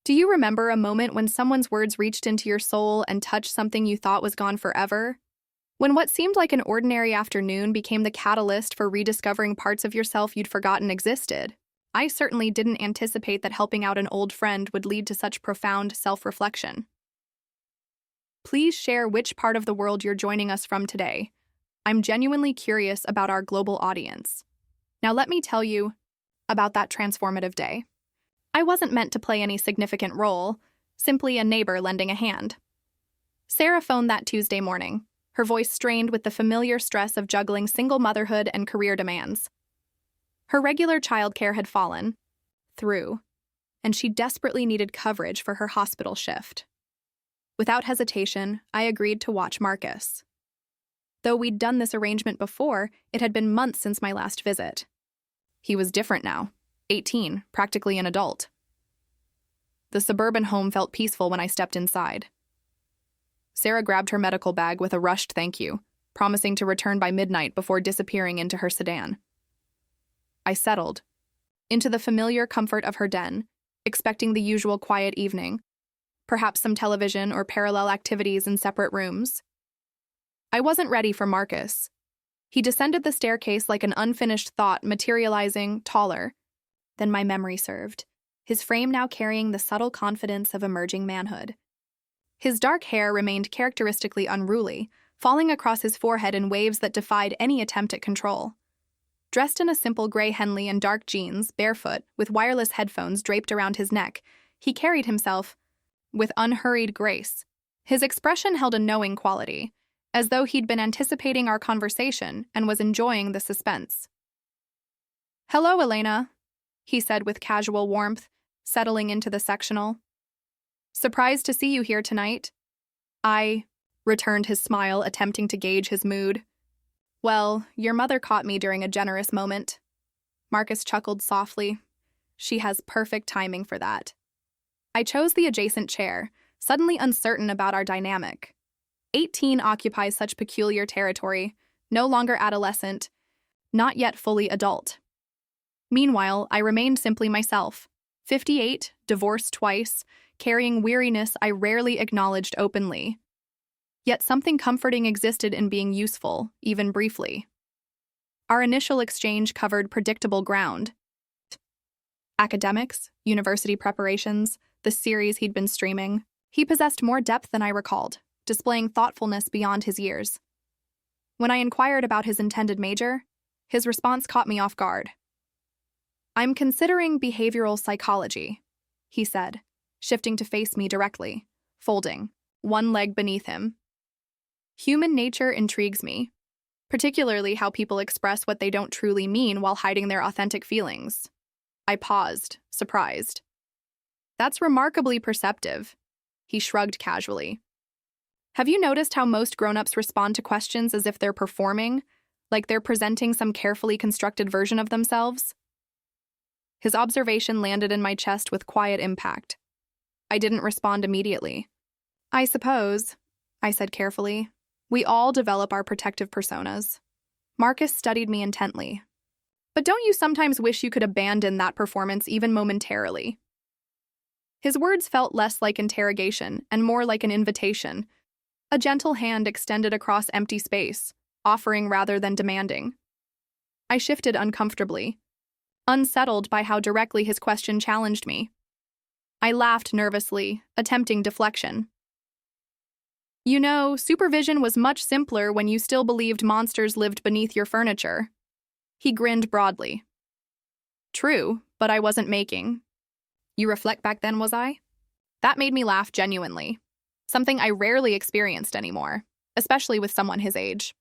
Do you remember a moment when someone's words reached into your soul and touched something you thought was gone forever? When what seemed like an ordinary afternoon became the catalyst for rediscovering parts of yourself you'd forgotten existed? I certainly didn't anticipate that helping out an old friend would lead to such profound self-reflection. Please share which part of the world you're joining us from today. I'm genuinely curious about our global audience. Now let me tell you about that transformative day. I wasn't meant to play any significant role, simply a neighbor lending a hand. Sarah phoned that Tuesday morning, her voice strained with the familiar stress of juggling single motherhood and career demands. Her regular childcare had fallen through, and she desperately needed coverage for her hospital shift. Without hesitation, I agreed to watch Marcus. Though we'd done this arrangement before, it had been months since my last visit. He was different now, 18, practically an adult. The suburban home felt peaceful when I stepped inside. Sarah grabbed her medical bag with a rushed thank you, promising to return by midnight before disappearing into her sedan. I settled into the familiar comfort of her den, expecting the usual quiet evening, perhaps some television or parallel activities in separate rooms. I wasn't ready for Marcus. He descended the staircase like an unfinished thought, materializing taller than my memory served, his frame now carrying the subtle confidence of emerging manhood. His dark hair remained characteristically unruly, falling across his forehead in waves that defied any attempt at control. Dressed in a simple gray Henley and dark jeans, barefoot, with wireless headphones draped around his neck, he carried himself with unhurried grace. His expression held a knowing quality, as though he'd been anticipating our conversation and was enjoying the suspense. "Hello, Elena," he said with casual warmth, settling into the sectional. "Surprised to see you here tonight." I returned his smile, attempting to gauge his mood. "Well, your mother caught me during a generous moment." Marcus chuckled softly. "She has perfect timing for that." I chose the adjacent chair, suddenly uncertain about our dynamic. 18 occupies such peculiar territory, no longer adolescent, not yet fully adult. Meanwhile, I remained simply myself, 58, divorced twice, carrying weariness I rarely acknowledged openly. Yet something comforting existed in being useful, even briefly. Our initial exchange covered predictable ground. Academics, university preparations, the series he'd been streaming. He possessed more depth than I recalled, displaying thoughtfulness beyond his years. When I inquired about his intended major, his response caught me off guard. "I'm considering behavioral psychology," he said, shifting to face me directly, folding, one leg beneath him. "Human nature intrigues me, particularly how people express what they don't truly mean while hiding their authentic feelings." I paused, surprised. "That's remarkably perceptive," he shrugged casually. "Have you noticed how most grown-ups respond to questions as if they're performing, like they're presenting some carefully constructed version of themselves?" His observation landed in my chest with quiet impact. I didn't respond immediately. "I suppose," I said carefully, "we all develop our protective personas." Marcus studied me intently. "But don't you sometimes wish you could abandon that performance even momentarily?" His words felt less like interrogation and more like an invitation, a gentle hand extended across empty space, offering rather than demanding. I shifted uncomfortably, unsettled by how directly his question challenged me. I laughed nervously, attempting deflection. "You know, supervision was much simpler when you still believed monsters lived beneath your furniture." He grinned broadly. "True, but I wasn't making." "You reflect back then, was I?" That made me laugh genuinely, something I rarely experienced anymore, especially with someone his age.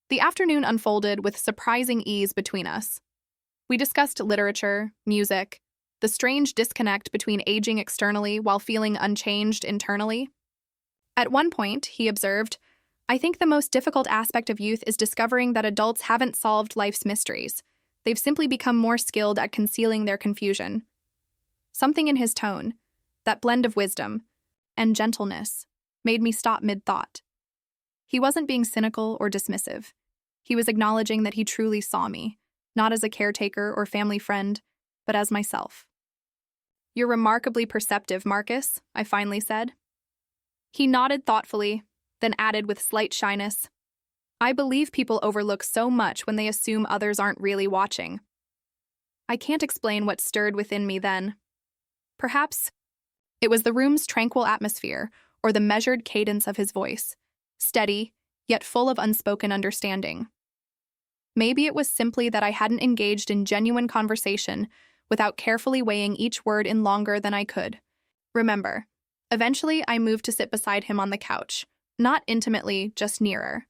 The afternoon unfolded with surprising ease between us. We discussed literature, music, the strange disconnect between aging externally while feeling unchanged internally. At one point, he observed, "I think the most difficult aspect of youth is discovering that adults haven't solved life's mysteries. They've simply become more skilled at concealing their confusion." Something in his tone, that blend of wisdom and gentleness, made me stop mid-thought. He wasn't being cynical or dismissive. He was acknowledging that he truly saw me, not as a caretaker or family friend, but as myself. You're remarkably perceptive, Marcus, I finally said. He nodded thoughtfully, then added with slight shyness, I believe people overlook so much when they assume others aren't really watching. I can't explain what stirred within me then. Perhaps it was the room's tranquil atmosphere or the measured cadence of his voice, steady, yet full of unspoken understanding. Maybe it was simply that I hadn't engaged in genuine conversation without carefully weighing each word in longer than I could. Remember, eventually I moved to sit beside him on the couch, not intimately, just nearer.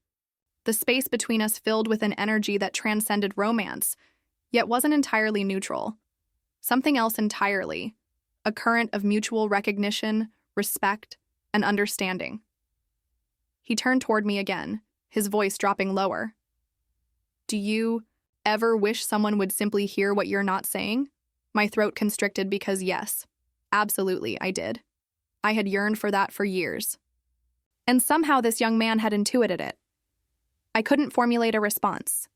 The space between us filled with an energy that transcended romance, yet wasn't entirely neutral. Something else entirely, a current of mutual recognition, respect, and understanding. He turned toward me again, his voice dropping lower. Do you ever wish someone would simply hear what you're not saying? My throat constricted because yes, absolutely, I did. I had yearned for that for years. And somehow this young man had intuited it. I couldn't formulate a response.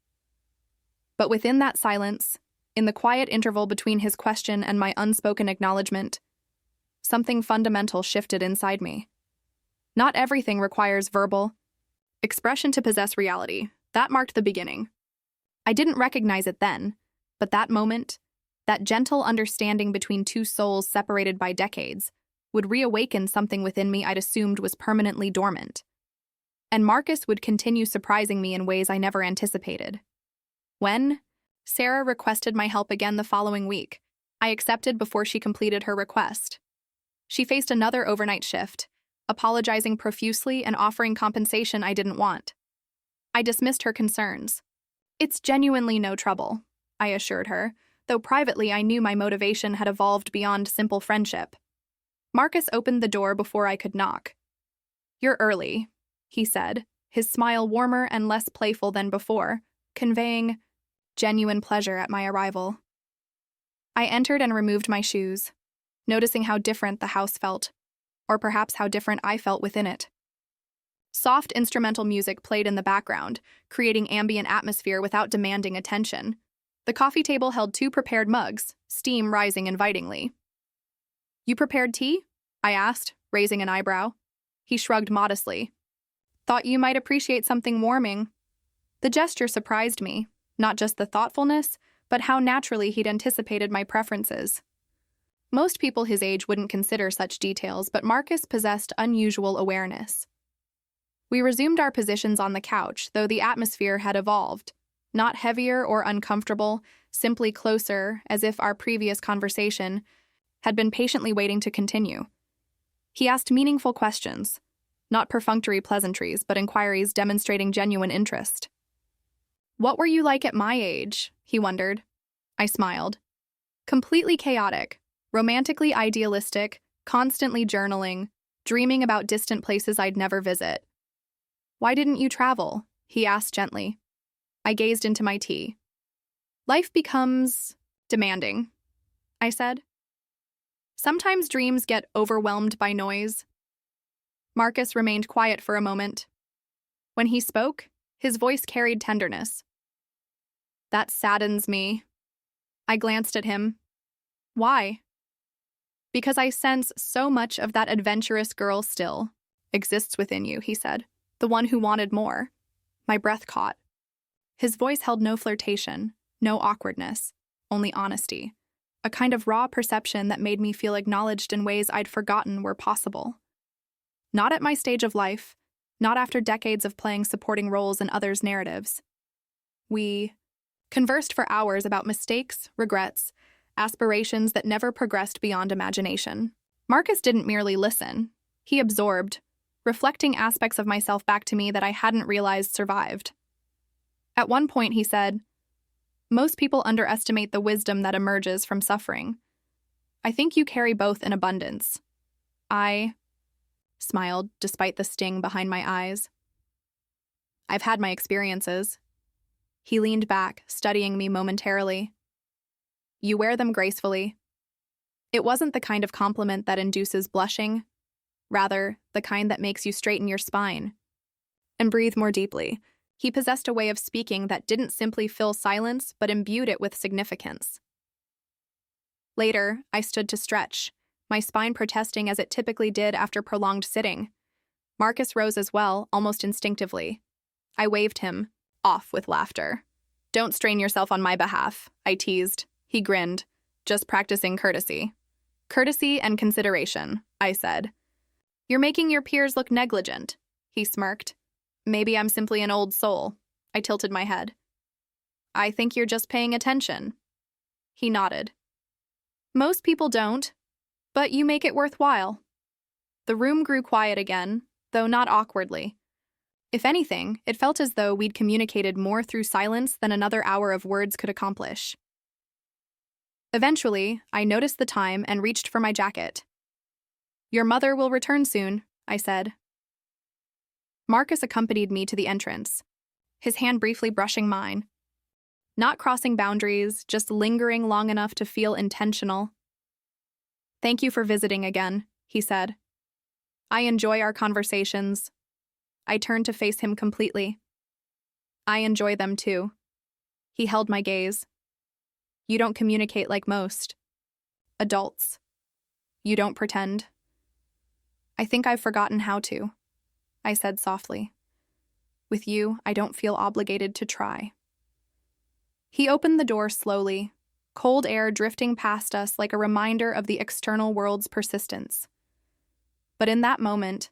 But within that silence, in the quiet interval between his question and my unspoken acknowledgement, something fundamental shifted inside me. Not everything requires verbal expression to possess reality. That marked the beginning. I didn't recognize it then, but that moment, that gentle understanding between two souls separated by decades, would reawaken something within me I'd assumed was permanently dormant. And Marcus would continue surprising me in ways I never anticipated. When Sarah requested my help again the following week, I accepted before she completed her request. She faced another overnight shift, apologizing profusely and offering compensation I didn't want. I dismissed her concerns. It's genuinely no trouble, I assured her, though privately I knew my motivation had evolved beyond simple friendship. Marcus opened the door before I could knock. You're early, he said, his smile warmer and less playful than before, conveying genuine pleasure at my arrival. I entered and removed my shoes, noticing how different the house felt, or perhaps how different I felt within it. Soft instrumental music played in the background, creating ambient atmosphere without demanding attention. The coffee table held 2 prepared mugs, steam rising invitingly. You prepared tea? I asked, raising an eyebrow. He shrugged modestly. Thought you might appreciate something warming. The gesture surprised me, not just the thoughtfulness, but how naturally he'd anticipated my preferences. Most people his age wouldn't consider such details, but Marcus possessed unusual awareness. We resumed our positions on the couch, though the atmosphere had evolved. Not heavier or uncomfortable, simply closer, as if our previous conversation had been patiently waiting to continue. He asked meaningful questions, not perfunctory pleasantries, but inquiries demonstrating genuine interest. What were you like at my age? He wondered. I smiled. Completely chaotic, romantically idealistic, constantly journaling, dreaming about distant places I'd never visit. Why didn't you travel? He asked gently. I gazed into my tea. Life becomes demanding, I said. Sometimes dreams get overwhelmed by noise. Marcus remained quiet for a moment. When he spoke, his voice carried tenderness. That saddens me. I glanced at him. Why? Because I sense so much of that adventurous girl still exists within you, he said. The one who wanted more. My breath caught. His voice held no flirtation, no awkwardness, only honesty. A kind of raw perception that made me feel acknowledged in ways I'd forgotten were possible. Not at my stage of life, not after decades of playing supporting roles in others' narratives. We conversed for hours about mistakes, regrets, aspirations that never progressed beyond imagination. Marcus didn't merely listen. He absorbed, reflecting aspects of myself back to me that I hadn't realized survived. At one point, he said, most people underestimate the wisdom that emerges from suffering. I think you carry both in abundance. I smiled, despite the sting behind my eyes. I've had my experiences. He leaned back, studying me momentarily. You wear them gracefully. It wasn't the kind of compliment that induces blushing, rather, the kind that makes you straighten your spine and breathe more deeply. He possessed a way of speaking that didn't simply fill silence, but imbued it with significance. Later, I stood to stretch, my spine protesting as it typically did after prolonged sitting. Marcus rose as well, almost instinctively. I waved him off with laughter. "Don't strain yourself on my behalf," I teased. He grinned. "Just practicing courtesy." "Courtesy and consideration," I said. "You're making your peers look negligent," he smirked. "Maybe I'm simply an old soul." I tilted my head. "I think you're just paying attention." He nodded. "Most people don't, but you make it worthwhile." The room grew quiet again, though not awkwardly. If anything, it felt as though we'd communicated more through silence than another hour of words could accomplish. Eventually, I noticed the time and reached for my jacket. "Your mother will return soon," I said. Marcus accompanied me to the entrance, his hand briefly brushing mine. Not crossing boundaries, just lingering long enough to feel intentional. "Thank you for visiting again," he said. "I enjoy our conversations." I turned to face him completely. "I enjoy them too." He held my gaze. "You don't communicate like most adults. You don't pretend." "I think I've forgotten how to," I said softly. "With you, I don't feel obligated to try." He opened the door slowly, cold air drifting past us like a reminder of the external world's persistence. But in that moment,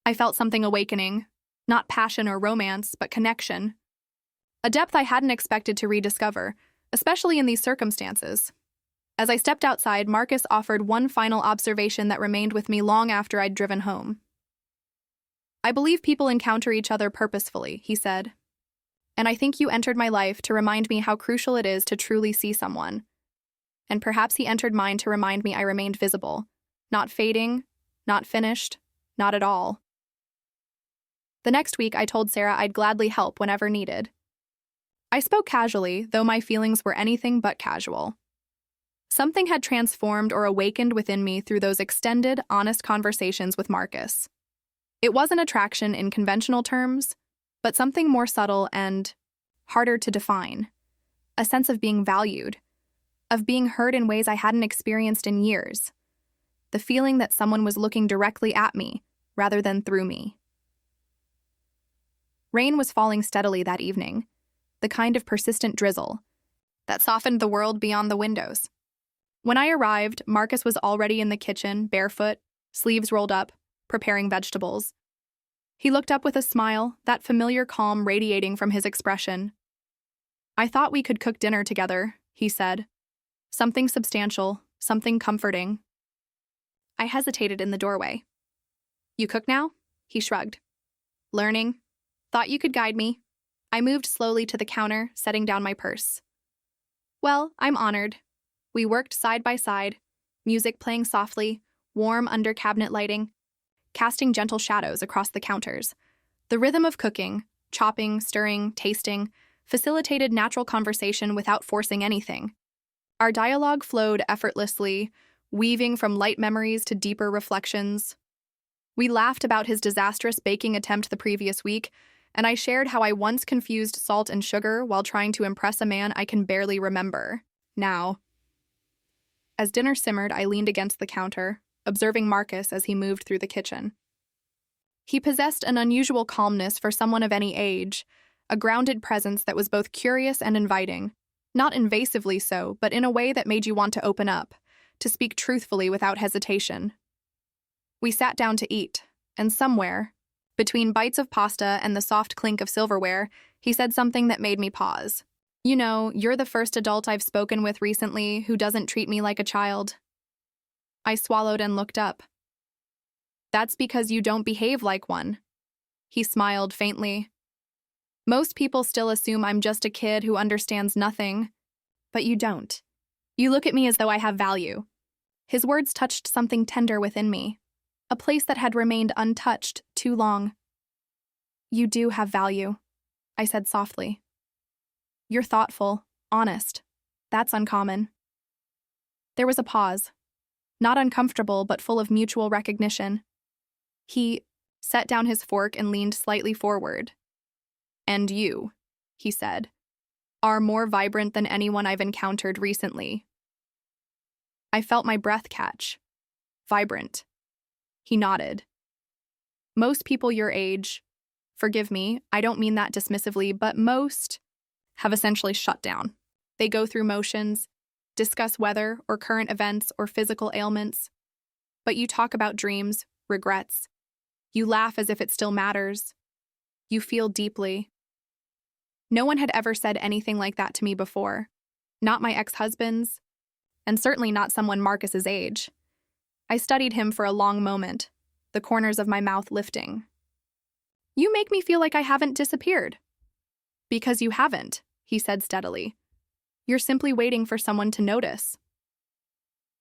I felt something awakening, not passion or romance, but connection. A depth I hadn't expected to rediscover, especially in these circumstances. As I stepped outside, Marcus offered one final observation that remained with me long after I'd driven home. "I believe people encounter each other purposefully," he said. "And I think you entered my life to remind me how crucial it is to truly see someone. And perhaps he entered mine to remind me I remained visible, not fading, not finished, not at all." The next week, I told Sarah I'd gladly help whenever needed. I spoke casually, though my feelings were anything but casual. Something had transformed or awakened within me through those extended, honest conversations with Marcus. It wasn't attraction in conventional terms, but something more subtle and harder to define. A sense of being valued, of being heard in ways I hadn't experienced in years. The feeling that someone was looking directly at me, rather than through me. Rain was falling steadily that evening, the kind of persistent drizzle that softened the world beyond the windows. When I arrived, Marcus was already in the kitchen, barefoot, sleeves rolled up, preparing vegetables. He looked up with a smile, that familiar calm radiating from his expression. "I thought we could cook dinner together," he said. "Something substantial, something comforting." I hesitated in the doorway. "You cook now?" He shrugged. "Learning. Thought you could guide me." I moved slowly to the counter, setting down my purse. "Well, I'm honored." We worked side by side, music playing softly, warm under cabinet lighting, casting gentle shadows across the counters. The rhythm of cooking, chopping, stirring, tasting, facilitated natural conversation without forcing anything. Our dialogue flowed effortlessly, weaving from light memories to deeper reflections. We laughed about his disastrous baking attempt the previous week, and I shared how I once confused salt and sugar while trying to impress a man I can barely remember now. As dinner simmered, I leaned against the counter, observing Marcus as he moved through the kitchen. He possessed an unusual calmness for someone of any age, a grounded presence that was both curious and inviting, not invasively so, but in a way that made you want to open up, to speak truthfully without hesitation. We sat down to eat, and somewhere, between bites of pasta and the soft clink of silverware, he said something that made me pause. "You know, you're the first adult I've spoken with recently who doesn't treat me like a child." I swallowed and looked up. "That's because you don't behave like one." He smiled faintly. "Most people still assume I'm just a kid who understands nothing, but you don't. You look at me as though I have value." His words touched something tender within me, a place that had remained untouched too long. "You do have value," I said softly. "You're thoughtful, honest. That's uncommon." There was a pause, not uncomfortable but full of mutual recognition. He set down his fork and leaned slightly forward. "And you," he said, "are more vibrant than anyone I've encountered recently." I felt my breath catch. Vibrant. He nodded. Most people your age, forgive me, I don't mean that dismissively, but most have essentially shut down. They go through motions, discuss weather or current events or physical ailments. But you talk about dreams, regrets. You laugh as if it still matters. You feel deeply. No one had ever said anything like that to me before. Not my ex-husbands, and certainly not someone Marcus's age. I studied him for a long moment, the corners of my mouth lifting. You make me feel like I haven't disappeared. Because you haven't, he said steadily. You're simply waiting for someone to notice.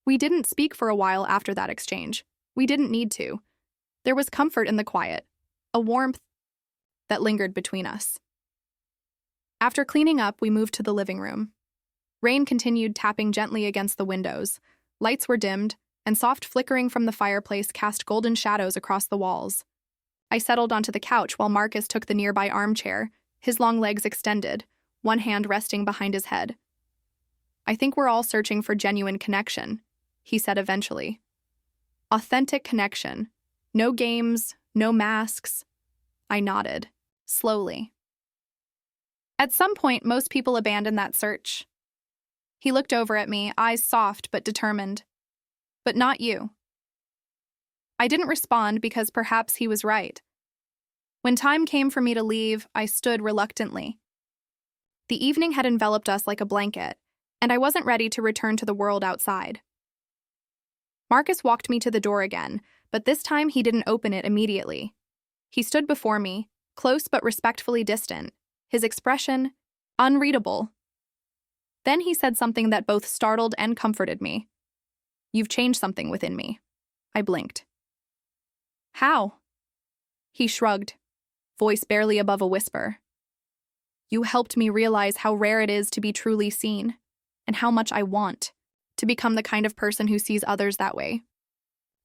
We didn't speak for a while after that exchange. We didn't need to. There was comfort in the quiet, a warmth that lingered between us. After cleaning up, we moved to the living room. Rain continued tapping gently against the windows. Lights were dimmed, and soft flickering from the fireplace cast golden shadows across the walls. I settled onto the couch while Marcus took the nearby armchair, his long legs extended, one hand resting behind his head. I think we're all searching for genuine connection, he said eventually. Authentic connection. No games, no masks. I nodded, slowly. At some point, most people abandon that search. He looked over at me, eyes soft but determined. But not you. I didn't respond because perhaps he was right. When time came for me to leave, I stood reluctantly. The evening had enveloped us like a blanket, and I wasn't ready to return to the world outside. Marcus walked me to the door again, but this time he didn't open it immediately. He stood before me, close but respectfully distant, his expression unreadable. Then he said something that both startled and comforted me. You've changed something within me. I blinked. How? He shrugged, voice barely above a whisper. You helped me realize how rare it is to be truly seen, and how much I want to become the kind of person who sees others that way.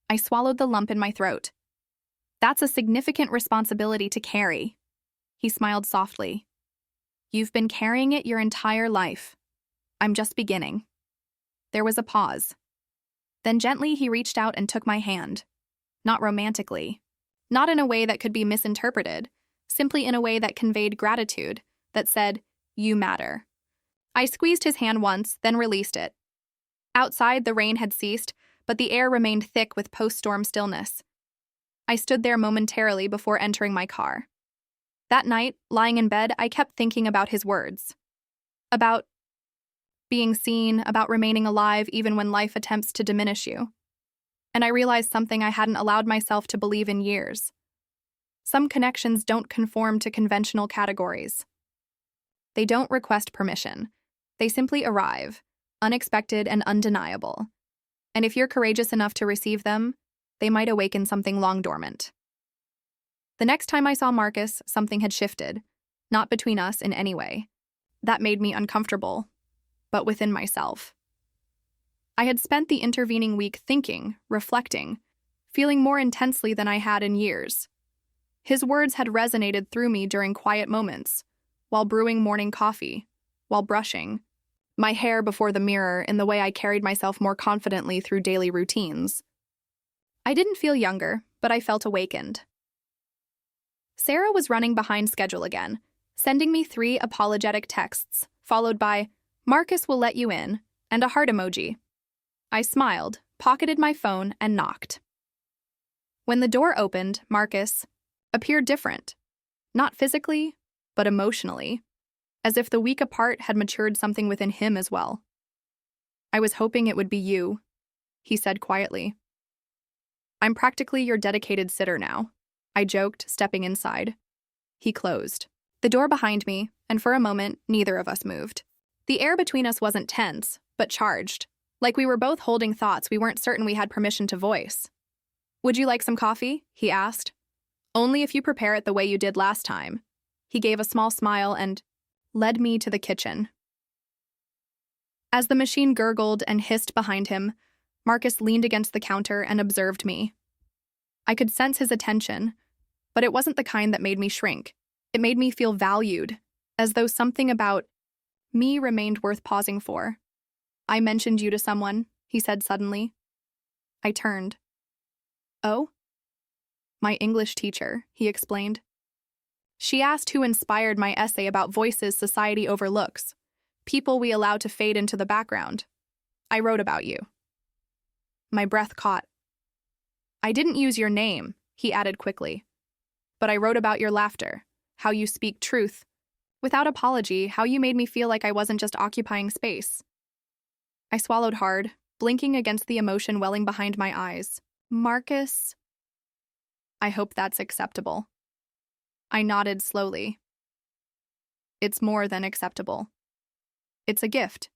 I swallowed the lump in my throat. That's a significant responsibility to carry. He smiled softly. You've been carrying it your entire life. I'm just beginning. There was a pause. Then gently he reached out and took my hand. Not romantically. Not in a way that could be misinterpreted. Simply in a way that conveyed gratitude, that said, you matter. I squeezed his hand once, then released it. Outside, the rain had ceased, but the air remained thick with post-storm stillness. I stood there momentarily before entering my car. That night, lying in bed, I kept thinking about his words. About being seen, about remaining alive even when life attempts to diminish you. And I realized something I hadn't allowed myself to believe in years. Some connections don't conform to conventional categories. They don't request permission. They simply arrive, unexpected and undeniable. And if you're courageous enough to receive them, they might awaken something long dormant. The next time I saw Marcus, something had shifted, not between us in any way. That made me uncomfortable, but within myself. I had spent the intervening week thinking, reflecting, feeling more intensely than I had in years. His words had resonated through me during quiet moments, while brewing morning coffee, while brushing my hair before the mirror in the way I carried myself more confidently through daily routines. I didn't feel younger, but I felt awakened. Sarah was running behind schedule again, sending me 3 apologetic texts, followed by, Marcus will let you in, and a heart emoji. I smiled, pocketed my phone, and knocked. When the door opened, Marcus appeared different. Not physically, but emotionally, as if the week apart had matured something within him as well. I was hoping it would be you, he said quietly. I'm practically your dedicated sitter now, I joked, stepping inside. He closed the door behind me, and for a moment, neither of us moved. The air between us wasn't tense, but charged, like we were both holding thoughts we weren't certain we had permission to voice. Would you like some coffee? He asked. Only if you prepare it the way you did last time. He gave a small smile and led me to the kitchen. As the machine gurgled and hissed behind him, Marcus leaned against the counter and observed me. I could sense his attention, but it wasn't the kind that made me shrink. It made me feel valued, as though something about me remained worth pausing for. I mentioned you to someone, he said suddenly. I turned. Oh? My English teacher, he explained. She asked who inspired my essay about voices society overlooks, people we allow to fade into the background. I wrote about you. My breath caught. I didn't use your name, he added quickly. But I wrote about your laughter, how you speak truth. Without apology, how you made me feel like I wasn't just occupying space. I swallowed hard, blinking against the emotion welling behind my eyes. Marcus? I hope that's acceptable. I nodded slowly. It's more than acceptable. It's a gift.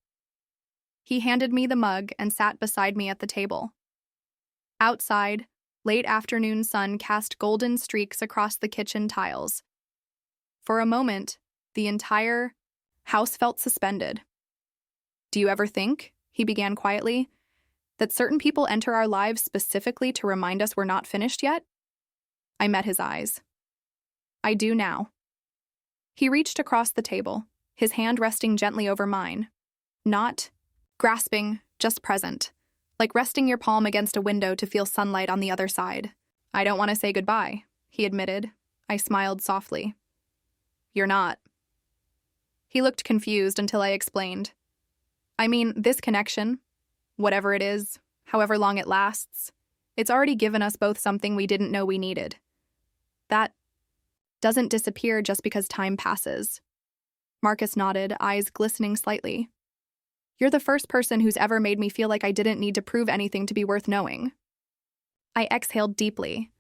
He handed me the mug and sat beside me at the table. Outside, late afternoon sun cast golden streaks across the kitchen tiles. For a moment, the entire house felt suspended. Do you ever think, he began quietly, that certain people enter our lives specifically to remind us we're not finished yet? I met his eyes. I do now. He reached across the table, his hand resting gently over mine. Not grasping, just present, like resting your palm against a window to feel sunlight on the other side. I don't want to say goodbye, he admitted. I smiled softly. You're not. He looked confused until I explained. I mean, this connection, whatever it is, however long it lasts, it's already given us both something we didn't know we needed. That doesn't disappear just because time passes. Marcus nodded, eyes glistening slightly. You're the first person who's ever made me feel like I didn't need to prove anything to be worth knowing. I exhaled deeply.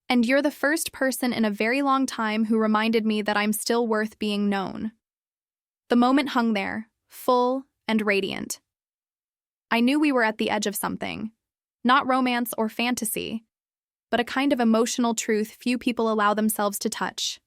And you're the first person in a very long time who reminded me that I'm still worth being known. The moment hung there, full and radiant. I knew we were at the edge of something, not romance or fantasy, but a kind of emotional truth few people allow themselves to touch.